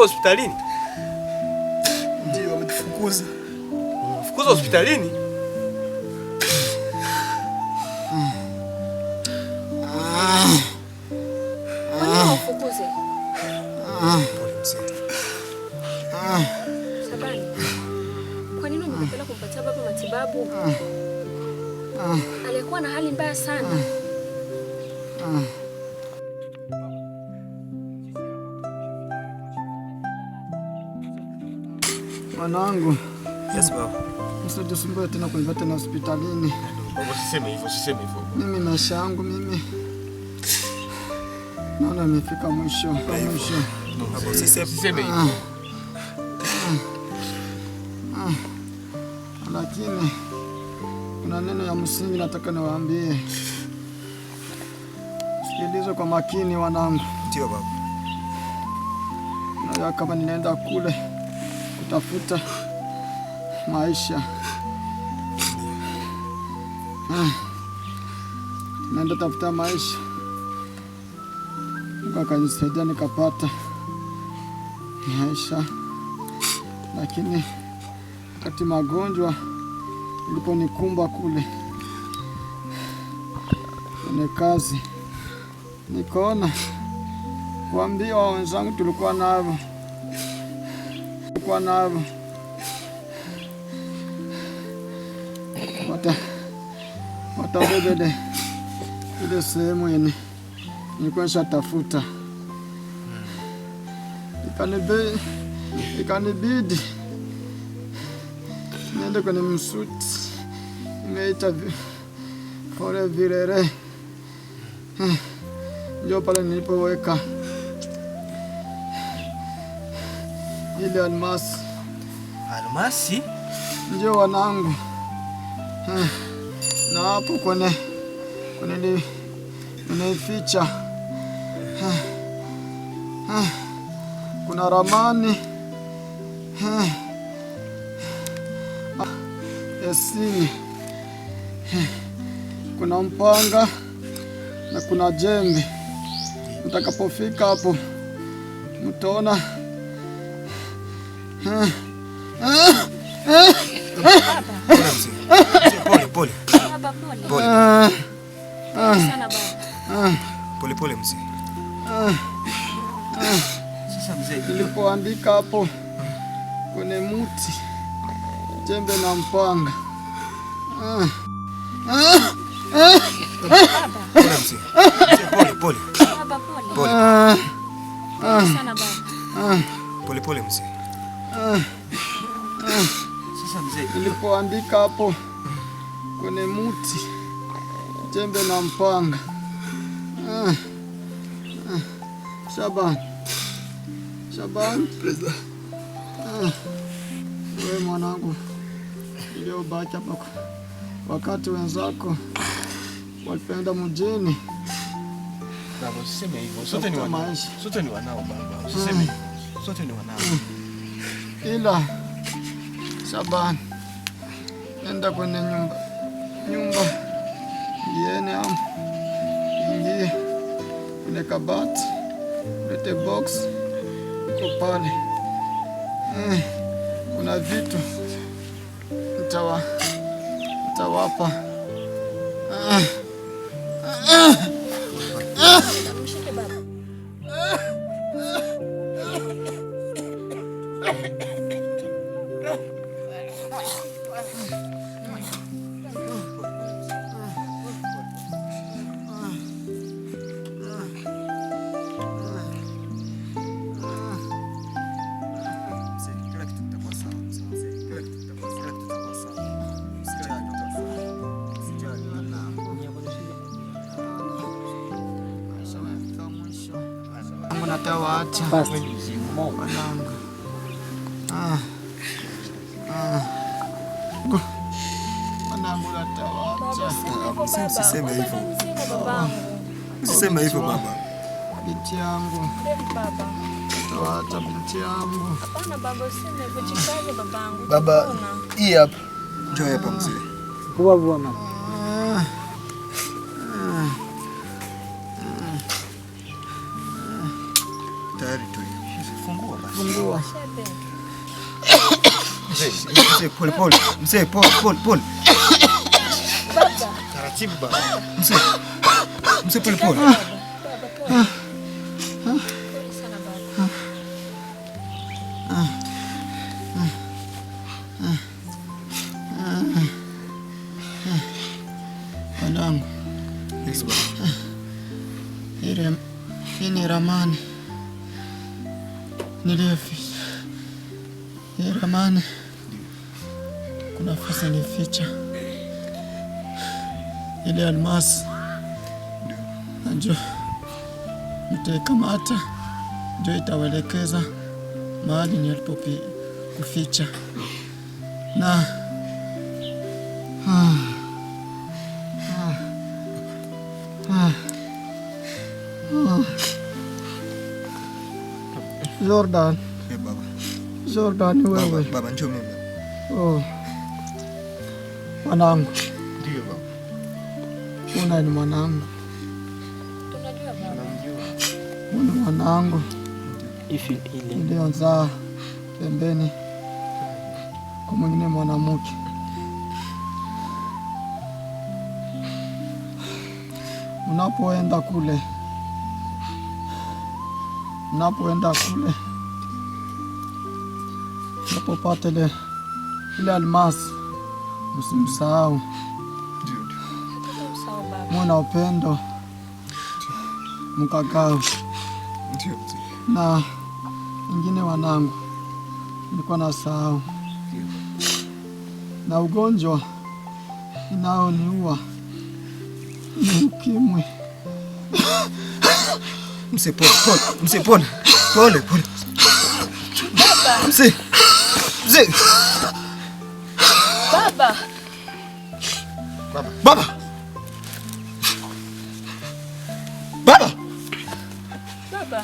hapa hospitalini? Ndio, wametufukuza. Fukuza hospitalini? Wafukuze. Pole mzee. Shabani, kwa nini umependa kumpatia baba matibabu? Alikuwa na hali mbaya sana. Mwanangu. Yes baba. Usijisumbue tena kuingia tena hospitalini. Baba, usiseme hivyo. Mimi maisha yangu naona nimefika mwisho. Baba, usiseme hivyo. Lakini kuna neno ya msingi nataka niwaambie. Sikiliza kwa makini wanangu. Ndio baba. Na kama ninaenda kule kutafuta maisha. Naenda tafuta maisha. Akanisaidia nikapata maisha. Lakini wakati magonjwa iliponikumba kule kwenye kazi, nikaona kuambia wenzangu tulikuwa nao watabebele ile sehemu yenye nilikuwa nishatafuta. Ikanibidi niende kwenye msuti imeita Fore Virere. Ndio pale nilipoweka ile almasi. Almasi? Ndio wanangu. Na hapo kwenye ficha kuna ramani Esini, kuna mpanga na kuna jembe. Mtakapofika hapo mtaona Pole. Pole mzee. Sasa mzee, nilipoandika hapo kwenye muti jembe na mpanga. Pole mzee. Pole. Pole mzee. Sasa mzee, nilipoandika hapo kwenye muti jembe na mpanga. Shaban. Wewe mwanangu, ndio baki hapa wakati wenzako walipenda mjini. Baba, usiseme hivyo. Sote ni wanao baba. Usiseme hivyo. Sote ni wanao. Ila Shaban, nenda kwenye nyumba yene hapo. Ingie kwenye kabati, lete box iko pale. Kuna vitu nitawapa. Natawaacha mwanangu. Mwanangu natawaacha. Usiseme hivyo. Usiseme hivyo baba. Binti yangu. Natawaacha binti yangu. Hapana baba, useme hivyo, jikaze babangu. Baba, hii hapa. Njoo hapa mzee. Kwa bwana. fungua. Mzee, pole pole. Mzee, pole. Baba. Taratibu baba. Mzee, pole pole. Pole sana baba. Mwanangu. Yes baba. Hii ni ramani niliyoficha. Hii ramani kuna nafasi nilificha. Ile almasi ndio mtaikamata, ndio itawaelekeza mahali nilipopi kuficha. Na Jordan. Baba. Jordan wewe. Baba njoo mimi. Oh. Mwanangu. Ndio baba. Una ni mwanangu. Tunajua baba. Una mwanangu. Ifi ile. Nilionzaa pembeni kwa mwingine mwanamke. Unapoenda kule unapopata ile almasi, msimsahau. Sawa baba. Mwana upendo mkakao. Ndio. Na ingine wanangu, nilikuwa nasahau, na ugonjwa inaoniua ni ukimwi. Mzee, pole. Baba. Mzee. Baba. Baba. Baba.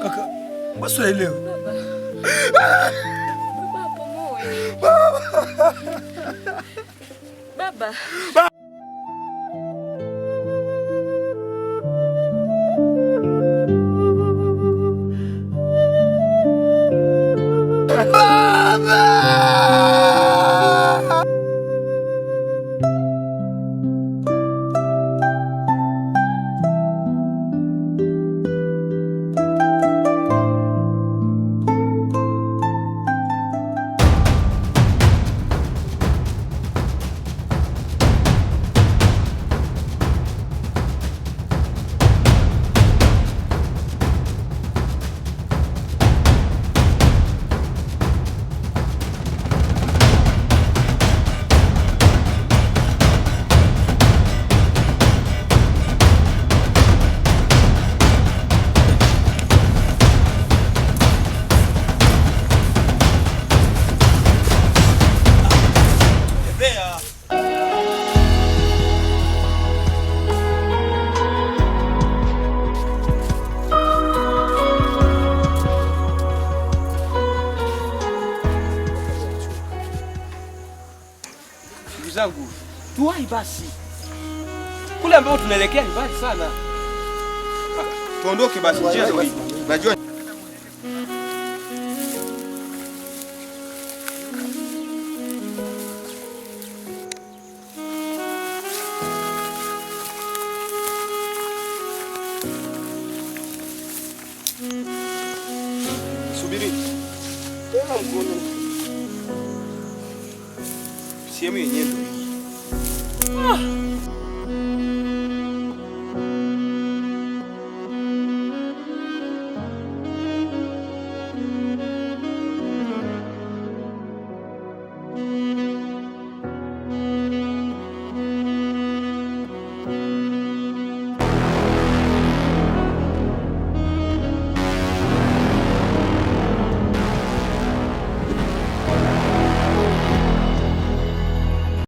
Kaka, mbona leo? Baba pomoe. Baba. Zangu tuwai basi, kule ambao tunaelekea ni mbali sana. Tuondoke basi, mchezo hii najua. Subiri tena mkono sehemu yenyewe.